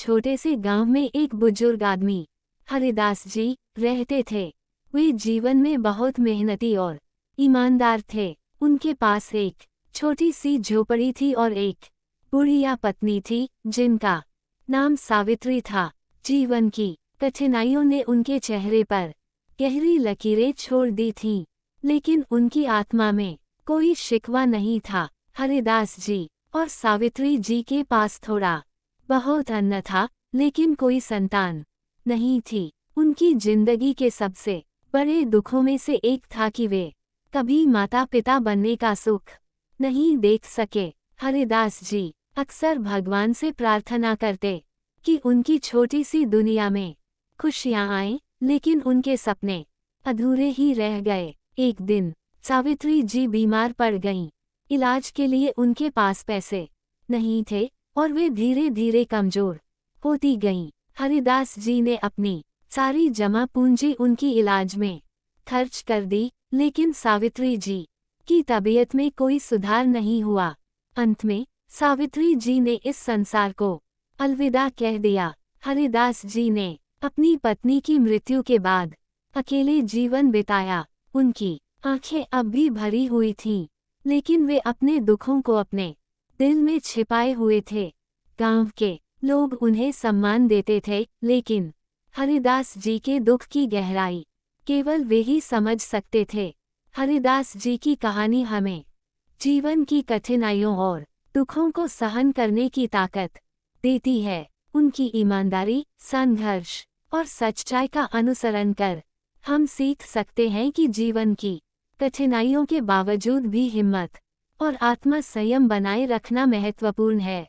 छोटे से गांव में एक बुजुर्ग आदमी हरिदास जी रहते थे। वे जीवन में बहुत मेहनती और ईमानदार थे। उनके पास एक छोटी सी झोपड़ी थी और एक बुढ़िया पत्नी थी जिनका नाम सावित्री था। जीवन की कठिनाइयों ने उनके चेहरे पर गहरी लकीरें छोड़ दी थीं, लेकिन उनकी आत्मा में कोई शिकवा नहीं था। हरिदास जी और सावित्री जी के पास थोड़ा बहुत अन्न था, लेकिन कोई संतान नहीं थी। उनकी जिंदगी के सबसे बड़े दुखों में से एक था कि वे कभी माता पिता बनने का सुख नहीं देख सके। हरिदास जी अक्सर भगवान से प्रार्थना करते कि उनकी छोटी सी दुनिया में खुशियां आएं, लेकिन उनके सपने अधूरे ही रह गए। एक दिन सावित्री जी बीमार पड़ गईं। इलाज के लिए उनके पास पैसे नहीं थे और वे धीरे धीरे कमजोर होती गईं। हरिदास जी ने अपनी सारी जमा पूंजी उनकी इलाज में खर्च कर दी, लेकिन सावित्री जी की तबीयत में कोई सुधार नहीं हुआ। अंत में सावित्री जी ने इस संसार को अलविदा कह दिया। हरिदास जी ने अपनी पत्नी की मृत्यु के बाद अकेले जीवन बिताया। उनकी आंखें अब भी भरी हुई थीं, लेकिन वे अपने दुखों को अपने दिल में छिपाए हुए थे। गांव के लोग उन्हें सम्मान देते थे, लेकिन हरिदास जी के दुख की गहराई केवल वे ही समझ सकते थे। हरिदास जी की कहानी हमें जीवन की कठिनाइयों और दुखों को सहन करने की ताकत देती है। उनकी ईमानदारी, संघर्ष और सच्चाई का अनुसरण कर हम सीख सकते हैं कि जीवन की कठिनाइयों के बावजूद भी हिम्मत और आत्म संयम बनाए रखना महत्वपूर्ण है।